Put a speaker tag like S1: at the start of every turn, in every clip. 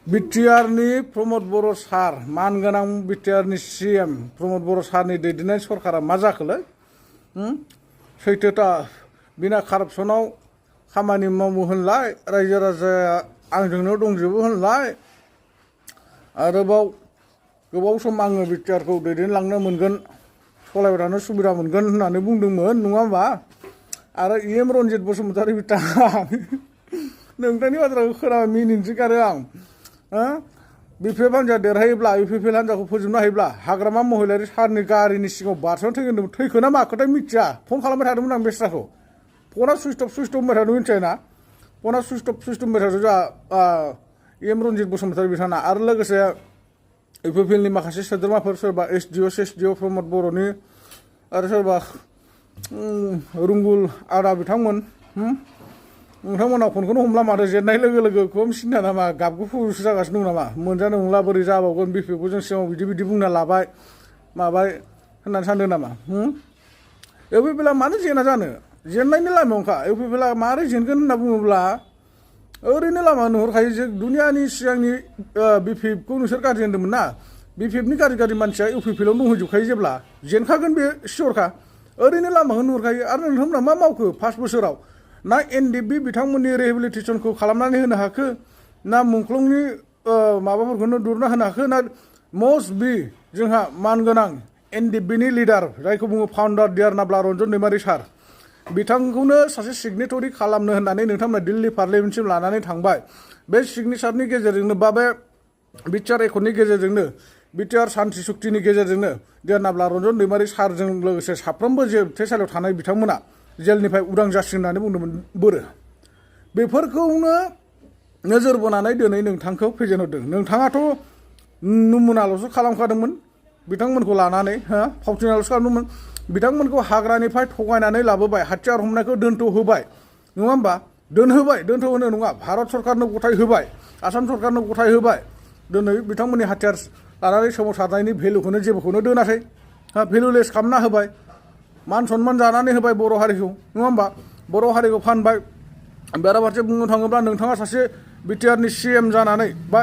S1: बिटिआरनि प्रमद बर' सार मानगोनां बिटिआरनि सिएम प्रमद बर' सारनि दैदेननाय सरकारा मा जाखोलै सैथोथा बिना कारापसनाव खामानि मावो होनलाय रायजो राजाया आंजोंनो दंजोबो होनलाय आरोबाव गोबाव सम आङो बिटिआरखौ दैदेनलांनो मोनगोन सलायबाय थानो सुबिदा मोनगोन होननानै बुंदोंमोन नङा होमबा आरो इएम रन्जित बसुमतारी बिथाङा नोंथांनि बाथ्राखौ खोनाबा मिनिनोसो गारो आं बिपिएफ हान्जा देरहायोब्ला UPPL हान्जाखौ फोजोबनो हायोब्ला हाग्रामा महिलारि सारनि गारिनि सिगाङाव बारस'ना थैगोन थैखो ना माखोथाय मिथिया फन खालामबाय थादोंमोन आं बेस्राखौ फना सुइच अफ होनबाय थादों मिथियाना फना सुइच अफ होनबाय थादों जोंहा इएम रन्जित बसुमतारी बिथाङा आरो लोगोसे UPPL नि माखासे सोद्रोमाफोर सोरबा SDO प्रमद बर'नि आरो सोरबा रुंगुल आदा बिथांमोन नोंथांमोना फनखौनो हमला माथो जेननाय लोगो लोगो खम सिन्था नामा गाबगुफुरसो जागासिनो दं नामा मोनजानो नंला बोरै जाबावगोन बिपिएफखौ जों सिगाङाव बिदि बुंना लाबाय माबाय होननानै सानदों नामा UPPL मानो जेना जानो जेननायनि लामायावखा UPPL मारै जेनगोन होनना बुङोब्ला ओरैनो लामा नुहुरखायो जे दुनियानि सिगांनि बिपिएफखौ नोंसोर गाज्रि होनदोंमोन ना बिपिएफनि गाज्रि मानसिया UPPL दंहैजोबखायो जेब्ला जेनखागोन बे सियरखा ओरैनो लामाखौ नुहुरखायो आरो नोंथांमोना मा मावखो 5 बोसोराव ना NDB बिथांमोननि रिहेबिलिटेसनखौ खालामनानै होनो हाखो ना मुंख्लंनि माबाफोरखौनो दुरना होनो हाखो ना मस्ट बि जोंहा मानगोनां NDBनि लिडार जायखौ बुङो फाउन्डार डियार नाब्ला रन्जन दैमारि सार बिथांखौनो सासे सिगनेटरि खालामनो होननानै नोंथांमोना दिल्ली पार्लियामेन्टसिम लानानै थांबाय बे सिगनेचारनि गेजेरजोंनो बा बे बिटिआर एकर्डनि गेजेरजोंनो बिटिआर सान्थि सुक्तिनि गेजेरजोंनो डियार नाब्ला रन्जन दैमारि सारजों लोगोसे साफ्रोमबो जेबथेसालियाव थानाय बिथांमोना जेलनिफ्राय उदां जासिगोन होननानै बुंदोंमोन बोरो बेफोरखौनो नोजोर बोनानै दिनै नोंथांखौ फेजेनहरदों नोंथाङाथ' नमुनाल'सो खालामखादोंमोन बिथांमोनखौ लानानै फावथिनाल'सो खालामदोंमोन बिथांमोनखौ हाग्रानिफ्राय थगायनानै लाबोबाय हाथियार हमनायखौ दोनथ'होबाय नङा होमबा दोनथ'होनो नङा भारत सरकारनो गथाय होबाय आसाम सरकारनो गथाय होबाय दिनै बिथांमोननि हाथियार लानानै सोमावसारनायनि भेलुखौनो जेबोखौनो दोनाखै भेलुलेस खालामना होबाय मान सन्मान जानानै होबाय बर' हारिखौ नङा होमबा बर' हारिखौ फानबाय बेराफारसे बुंनो थाङोब्ला नोंथाङा सासे बिटिआरनि सिएम जानानै बा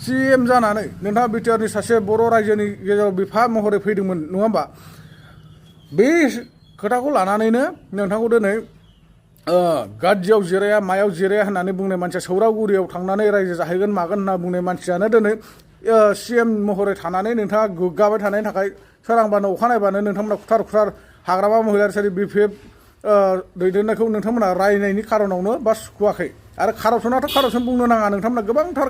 S1: सिएम जानानै नोंथाङा बिटिआरनि सासे बर' रायजोनि गेजेराव बिफा महरै फैदोंमोन नङा होमबा बे खोथाखौ लानानैनो नोंथांखौ दिनै गाज्रियाव जिराया मायाव जिराया होननानै बुंनाय मानसिया सौरागुरियाव थांनानै रायजो जाहैगोन मागोन होनना बुंनाय मानसियानो दिनै सिएम महरै थानानै नोंथाङा गोग्गाबाय थानायनि थाखाय सोरांबानो अखानायबानो नोंथांमोना खुथार हाग्रामा महिलारि सारि बिपिएफ दैदेननायखौ नोंथांमोना रायनायनि खारनावनो बा सुखुवाखै आरो कारापसनाथ' कारापसन बुंनो नाङा नोंथांमोना गोबांथार